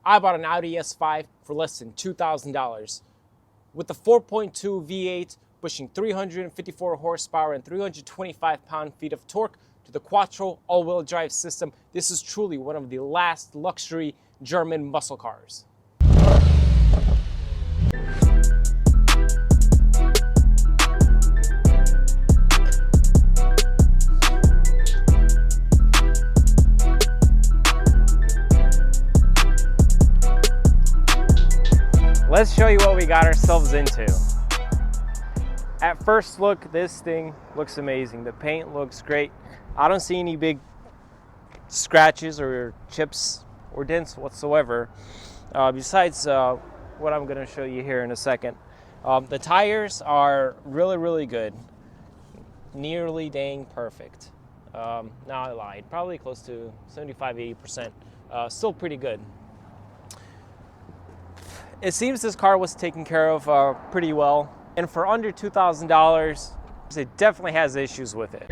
I bought an Audi S5 for less than $2,000. With the 4.2 V8 pushing 354 horsepower and 325 pound-feet of torque to the Quattro all-wheel drive system, this is truly one of the last luxury German muscle cars. Let's show you what we got ourselves into. At first look, this thing looks amazing. The paint looks great. I don't see any big scratches or chips or dents whatsoever, besides what I'm going to show you here in a second. The tires are really good. Nearly dang perfect. Now I lied. Probably close to 75-80%. Still pretty good. It seems this car was taken care of pretty well, and for under $2,000, it definitely has issues with it.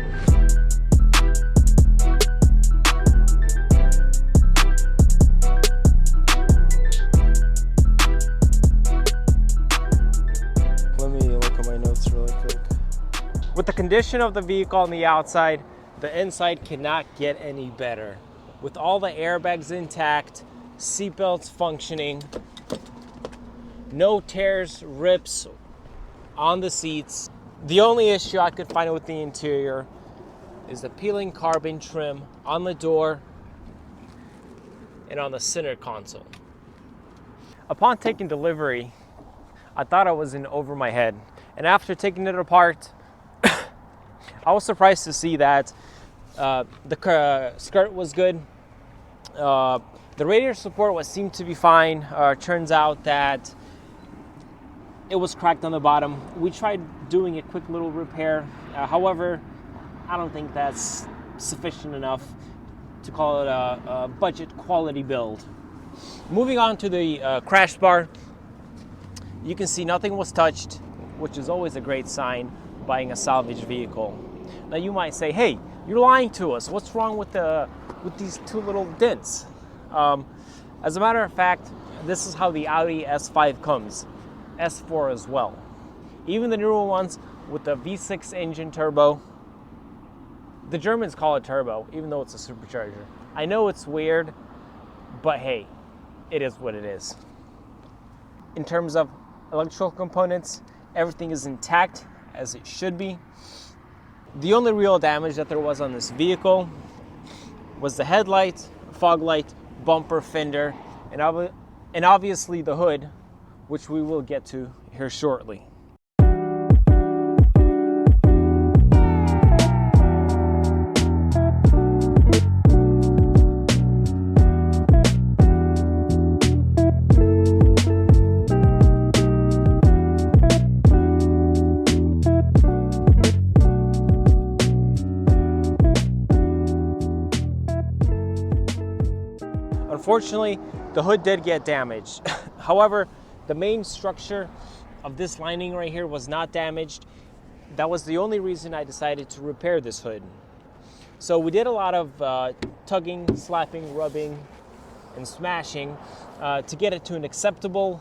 Let me look at my notes really quick. With the condition of the vehicle on the outside, the inside cannot get any better. With all the airbags intact, seatbelts functioning, no tears, rips on the seats. The only issue I could find with the interior is the peeling carbon trim on the door and on the center console. Upon taking delivery, I thought I was in over my head. And after taking it apart, I was surprised to see that the skirt was good. The radiator support seemed to be fine. Turns out that it was cracked on the bottom. We tried doing a quick little repair. However, I don't think that's sufficient enough to call it a budget quality build. Moving on to the crash bar, you can see nothing was touched, which is always a great sign buying a salvage vehicle. Now you might say, hey, you're lying to us. What's wrong with these two little dents? As a matter of fact, this is how the Audi S5 comes. S4 as well. Even the newer ones with the V6 engine turbo, the Germans call it turbo, even though it's a supercharger. I know it's weird, but hey, it is what it is. In terms of electrical components, everything is intact as it should be. The only real damage that there was on this vehicle was the headlight, fog light, bumper, fender, and obviously the hood, which we will get to here shortly. Unfortunately, the hood did get damaged. However, the main structure of this lining right here was not damaged. That was the only reason I decided to repair this hood. So we did a lot of tugging, slapping, rubbing, and smashing to get it to an acceptable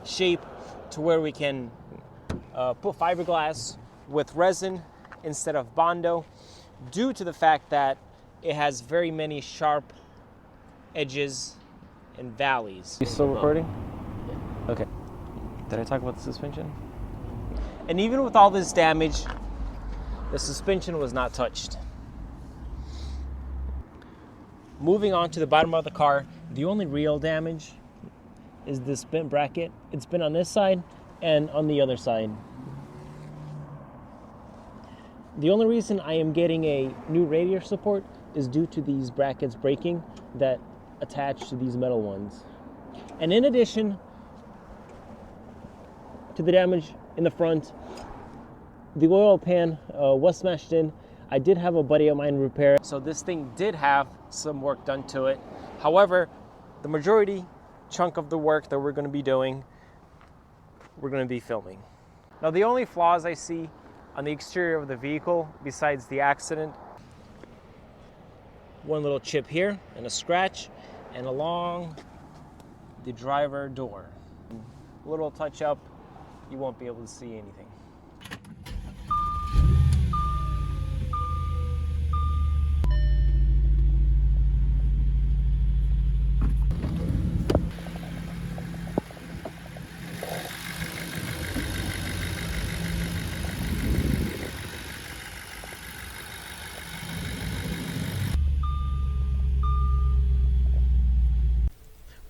shape to where we can put fiberglass with resin instead of Bondo, due to the fact that it has very many sharp edges and valleys. You still recording? Okay. Did I talk about the suspension? And even with all this damage, the suspension was not touched. Moving on to the bottom of the car, the only real damage is this bent bracket. It's been on this side and on the other side. The only reason I am getting a new radiator support is due to these brackets breaking that attach to these metal ones. And in addition to the damage in the front, the oil pan was smashed in. I did have a buddy of mine repair it, so this thing did have some work done to it. However, the majority chunk of the work that we're going to be doing, we're going to be filming. Now, the only flaws I see on the exterior of the vehicle, besides the accident, one little chip here and a scratch and a long the driver door. A little touch up, you won't be able to see anything.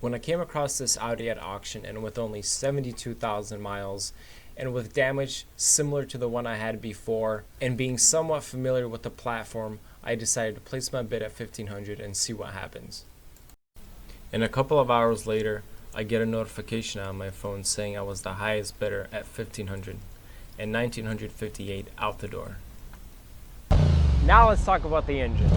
When I came across this Audi at auction and with only 72,000 miles and with damage similar to the one I had before and being somewhat familiar with the platform, I decided to place my bid at $1,500 and see what happens. And a couple of hours later, I get a notification on my phone saying I was the highest bidder at $1,500 and $1,958 out the door. Now let's talk about the engine.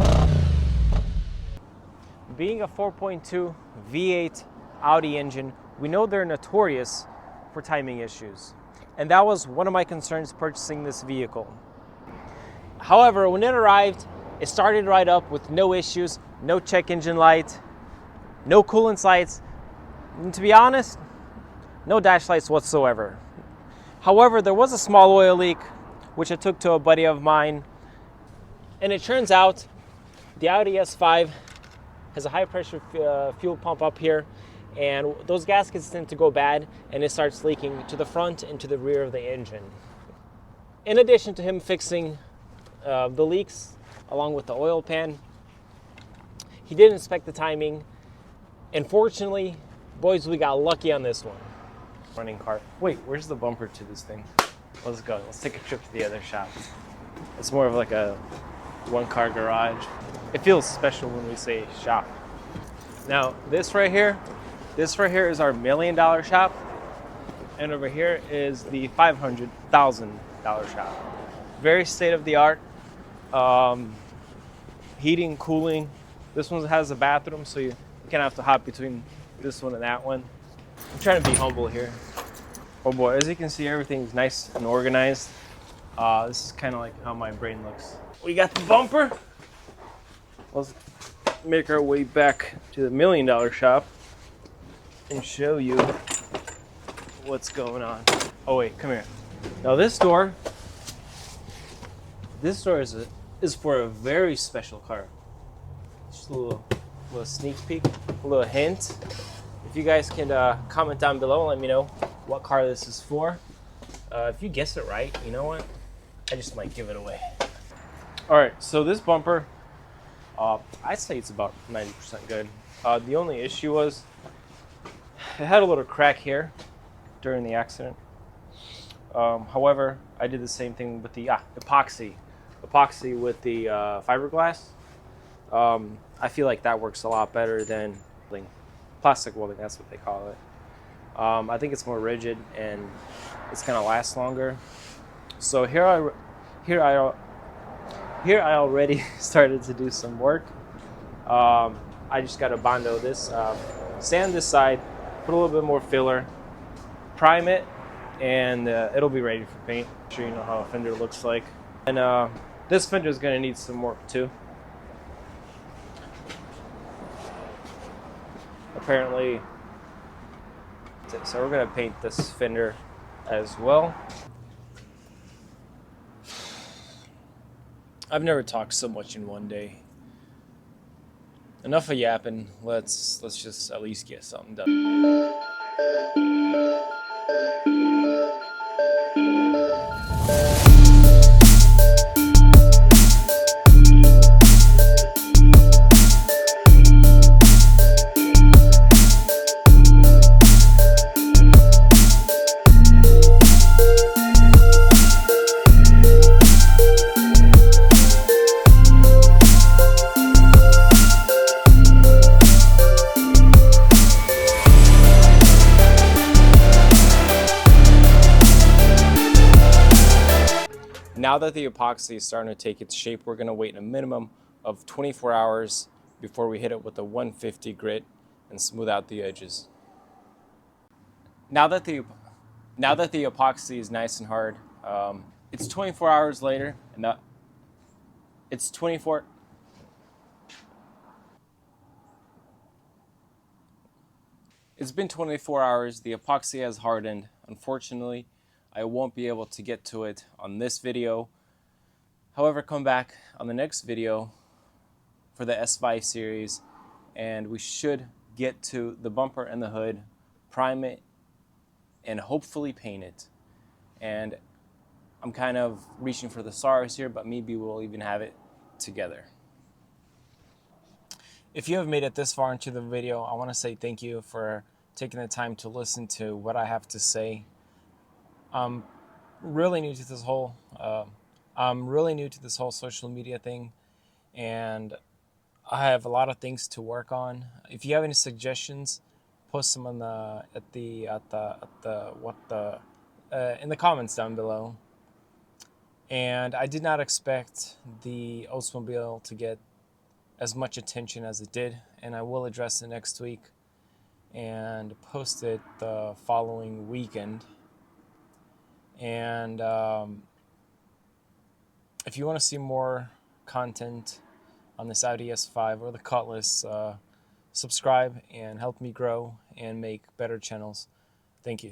Being a 4.2 V8 Audi engine, we know they're notorious for timing issues. And that was one of my concerns purchasing this vehicle. However, when it arrived, it started right up with no issues, no check engine light, no coolant lights, and to be honest, no dash lights whatsoever. However, there was a small oil leak, which I took to a buddy of mine, and it turns out the Audi S5 has a high pressure fuel pump up here, and those gaskets tend to go bad and it starts leaking to the front and to the rear of the engine. In addition to him fixing the leaks along with the oil pan, he did inspect the timing, and fortunately, boys, we got lucky on this one. Running car. Wait, where's the bumper to this thing? Let's go. Let's take a trip to the other shop. It's more of like a one-car garage. It feels special when we say shop. Now, this right here is our $1 million shop, and over here is the $500,000 shop. Very state-of-the-art. Heating, cooling. This one has a bathroom, so you kind of have to hop between this one and that one. I'm trying to be humble here. Oh boy, as you can see, everything's nice and organized. This is kind of like how my brain looks. We got the bumper. Let's make our way back to the $1 million shop and show you what's going on. Oh wait, come here. Now this door is for a very special car. Just a little sneak peek, a little hint. If you guys can comment down below and let me know what car this is for. If you guess it right, you know what? I just might give it away. All right, so this bumper, I'd say it's about 90% good. The only issue was it had a little crack here during the accident. However, I did the same thing with the epoxy with the fiberglass. I feel like that works a lot better than plastic welding. That's what they call it. I think it's more rigid and it's gonna last longer. So here I already started to do some work. I just got to Bondo this, sand this side, put a little bit more filler, prime it, and it'll be ready for paint. I'm sure you know how a fender looks like. And this fender is going to need some work too. Apparently, so we're going to paint this fender as well. I've never talked so much in one day. Enough of yapping. Let's just at least get something done. Now that the epoxy is starting to take its shape, we're going to wait a minimum of 24 hours before we hit it with a 150 grit and smooth out the edges. Now that the epoxy is nice and hard, it's 24 hours later, and it's 24. It's been 24 hours. The epoxy has hardened. Unfortunately, I won't be able to get to it on this video. However, come back on the next video for the S5 series, and we should get to the bumper and the hood, prime it, and hopefully paint it. And I'm kind of reaching for the stars here, but maybe we'll even have it together. If you have made it this far into the video, I want to say thank you for taking the time to listen to what I have to say. I'm really new to this whole social media thing, and I have a lot of things to work on. If you have any suggestions, post them on in the comments down below. And I did not expect the Oldsmobile to get as much attention as it did, and I will address it next week and post it the following weekend. And if you want to see more content on this Audi S5 or the Cutlass, subscribe and help me grow and make better channels. Thank you.